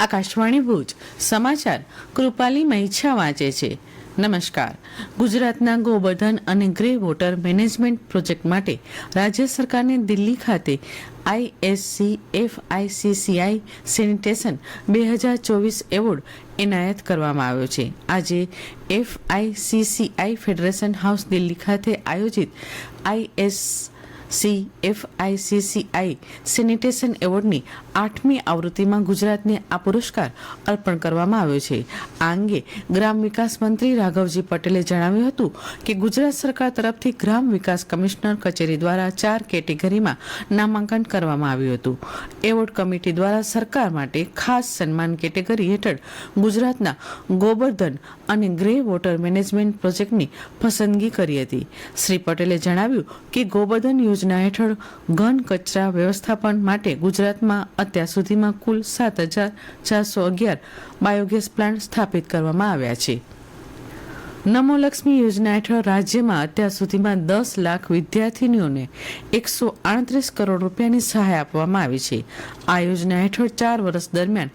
આકાશવાણી ભુજ સમાચાર કૃપાલી મૈછા વાંચે છે. નમસ્કાર. ગુજરાતના ગોબર્ધન અને ગ્રે વોટર મેનેજમેન્ટ પ્રોજેક્ટ માટે રાજ્ય સરકારને દિલ્હી ખાતે ISCFICCI સેનિટેશન 2024 એવોર્ડ એનાયત કરવામાં આવ્યો છે. આજે FICCI ફેડરેશન હાઉસ દિલ્હી ખાતે આયોજિત ISCFICCI સેનિટેશન એવોર્ડની 8મી આવૃત્તિમાં ગુજરાતને આ પુરસ્કાર અર્પણ કરવામાં આવ્યો છે. આ અંગે ગ્રામ વિકાસ મંત્રી રાઘવજી પટેલે જણાવ્યું હતું કે ગુજરાત સરકાર તરફથી ગ્રામ વિકાસ કમિશનર કચેરી દ્વારા 4 કેટેગરીમાં નામાંકન કરવામાં આવ્યું હતું. એવોર્ડ કમિટી દ્વારા સરકાર માટે ખાસ સન્માન કેટેગરી હેઠળ ગુજરાતના ગોબર્ધન અને ગ્રે વોટર મેનેજમેન્ટ પ્રોજેક્ટની પસંદગી કરી હતી. શ્રી પટેલે જણાવ્યું કે ગોબર્ધન યોજના હેઠળ ઘન કચરા વ્યવસ્થાપન માટે ગુજરાતમાં અત્યાર સુધીમાં કુલ 7,411 બાયોગેસ પ્લાન્ટ સ્થાપિત કરવામાં આવ્યા છે. નમો લક્ષ્મી યોજના હેઠળ રાજ્યમાં અત્યાર સુધીમાં 10 લાખ વિદ્યાર્થીનીઓને 138 કરોડ રૂપિયાની સહાય આપવામાં આવી છે. આ યોજના હેઠળ 4 વર્ષ દરમિયાન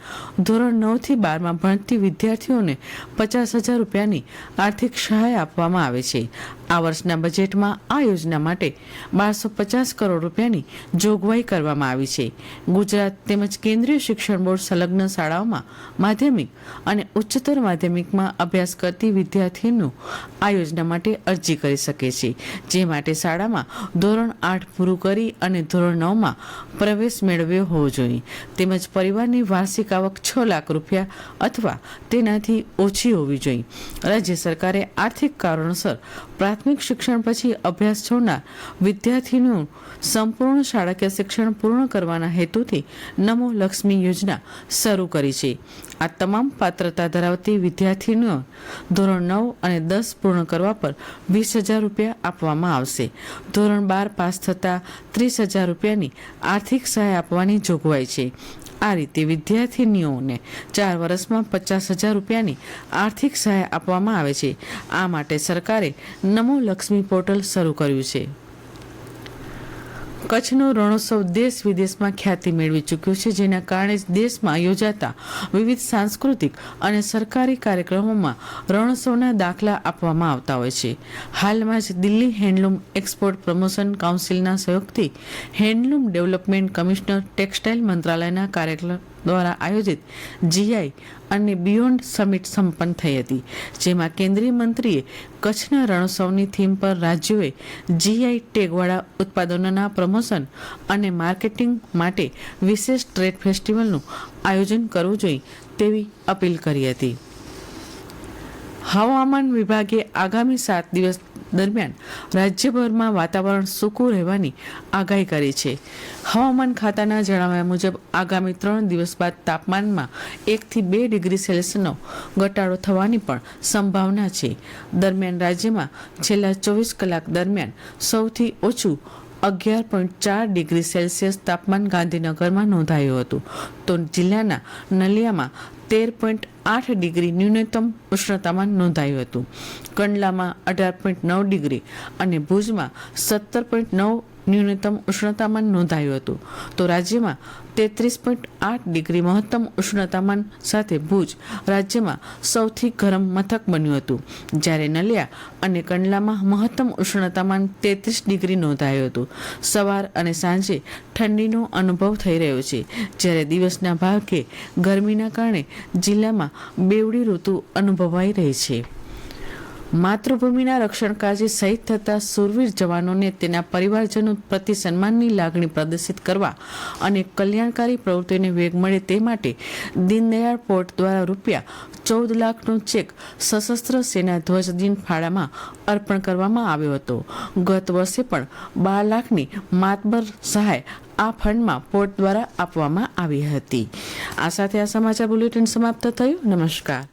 ધોરણ 9 થી 12માં ભણતી વિદ્યાર્થીઓને 50,000 રૂપિયાની આર્થિક સહાય આપવામાં આવે છે. આ વર્ષના બજેટમાં આ યોજના માટે 1250 કરોડ રૂપિયાની જોગવાઈ કરવામાં આવી છે. ગુજરાત તેમજ કેન્દ્રીય શિક્ષણ બોર્ડ સંલગ્ન શાળાઓમાં માધ્યમિક અને ઉચ્ચતર માધ્યમિકમાં અભ્યાસ કરતી વિદ્યાર્થીઓ આ યોજના માટે અરજી કરી શકે છે, જે માટે શાળામાં ધોરણ 8 પૂરું કરી અને ધોરણ 9માં પ્રવેશ મેળવ્યો હોવો જોઈએ, તેમજ પરિવારની વાર્ષિક આવક 6 લાખ રૂપિયા અથવા તેનાથી ઓછી હોવી જોઈએ. રાજ્ય સરકારે આર્થિક કારણોસર પ્રાથમિક શિક્ષણ પછી અભ્યાસ છોડનાર વિદ્યાર્થીઓનું સંપૂર્ણ શાળાકીય શિક્ષણ પૂર્ણ કરવાના હેતુથી નમો લક્ષ્મી યોજના શરૂ કરી છે. આ તમામ પાત્રતા ધરાવતી વિદ્યાર્થીઓ ધોરણ 9 અને 10 પૂર્ણ કરવા પર 20,000 રૂપિયા આપવામાં આવશે. ધોરણ 12 પાસ થતા 30,000 રૂપિયાની આર્થિક સહાય આપવાની જોગવાઈ છે. આ રીતે વિદ્યાર્થીનીઓને 4 વર્ષમાં 50,000 રૂપિયાની આર્થિક સહાય આપવામાં આવે છે. આ માટે સરકારે નમો લક્ષ્મી પોર્ટલ શરૂ કર્યું છે. કચ્છનો રણોત્સવ દેશ વિદેશમાં ખ્યાતિ મેળવી ચૂક્યો છે, જેના કારણે દેશમાં યોજાતા વિવિધ સાંસ્કૃતિક અને સરકારી કાર્યક્રમોમાં રણોત્સવના દાખલા આપવામાં આવતા હોય છે. હાલમાં જ દિલ્હી હેન્ડલૂમ એક્સપોર્ટ પ્રમોશન કાઉન્સિલના સહયોગથી હેન્ડલૂમ ડેવલપમેન્ટ કમિશનર ટેક્સટાઇલ મંત્રાલયના કાર્યક્રમ દ્વારા આયોજિત GI અને બિયોન્ડ સમિટ સંપન્ન થઈ હતી, જેમાં કેન્દ્રીય મંત્રીએ કચ્છના રણોત્સવની થીમ પર રાજ્યોએ GI ટેગવાળા ઉત્પાદનોના પ્રમોશન અને માર્કેટિંગ માટે વિશેષ ટ્રેડ ફેસ્ટિવલનું આયોજન કરવું જોઈએ તેવી અપીલ કરી હતી. હવામાન વિભાગે આગામી 7 દિવસ દરમિયાન રાજ્યભરમાં વાતાવરણ સૂકું રહેવાની આગાહી કરી છે. હવામાન ખાતાના જણાવ્યા મુજબ આગામી 3 દિવસ બાદ તાપમાનમાં 1 થી 2 ડિગ્રી સેલ્સિયસનો ઘટાડો થવાની પણ સંભાવના છે. દરમિયાન રાજ્યમાં છેલ્લા 24 કલાક દરમિયાન સૌથી ઓછું 11.4 ડિગ્રી સેલ્સિયસ તાપમાન ગાંધીનગરમાં નોંધાયું હતું, તો જિલ્લાના નલિયામાં 13.8 ડિગ્રી ન્યૂનતમ ઉષ્ણતામાન નોંધાયું હતું. કંડલામાં 18.9 ડિગ્રી અને ભુજમાં 17.9 ન્યૂનતમ ઉષ્ણતામાન નોંધાયું હતું, તો રાજ્યમાં 33.8 ડિગ્રી મહત્તમ ઉષ્ણતામાન સાથે ભુજ રાજ્યમાં સૌથી ગરમ મથક બન્યું હતું, જ્યારે નલિયા અને કંડલામાં મહત્તમ ઉષ્ણતામાન 33 ડિગ્રી નોંધાયું હતું. સવાર અને સાંજે ઠંડીનો અનુભવ થઈ રહ્યો છે, જ્યારે દિવસના ભાગે ગરમીના કારણે જિલ્લામાં બેવડી ઋતુ અનુભવાઈ રહી છે. માતૃભૂમિના રક્ષણ કાર્ય શહીદ થતા શૂરવીર જવાનોને તેના પરિવારજનો પ્રતિ સન્માનની લાગણી પ્રદર્શિત કરવા અને કલ્યાણકારી પ્રવૃત્તિઓને વેગ મળે તે માટે દીનદયાળ પોર્ટ દ્વારા ₹14 લાખનો ચેક સશસ્ત્ર સેના ધ્વજ દિન ફાળામાં અર્પણ કરવામાં આવ્યો હતો. ગત વર્ષે પણ 12 લાખની માતબર સહાય આ ફંડમાં પોર્ટ દ્વારા આપવામાં આવી હતી. આ સાથે આ સમાચાર બુલેટિન સમાપ્ત થયું. નમસ્કાર.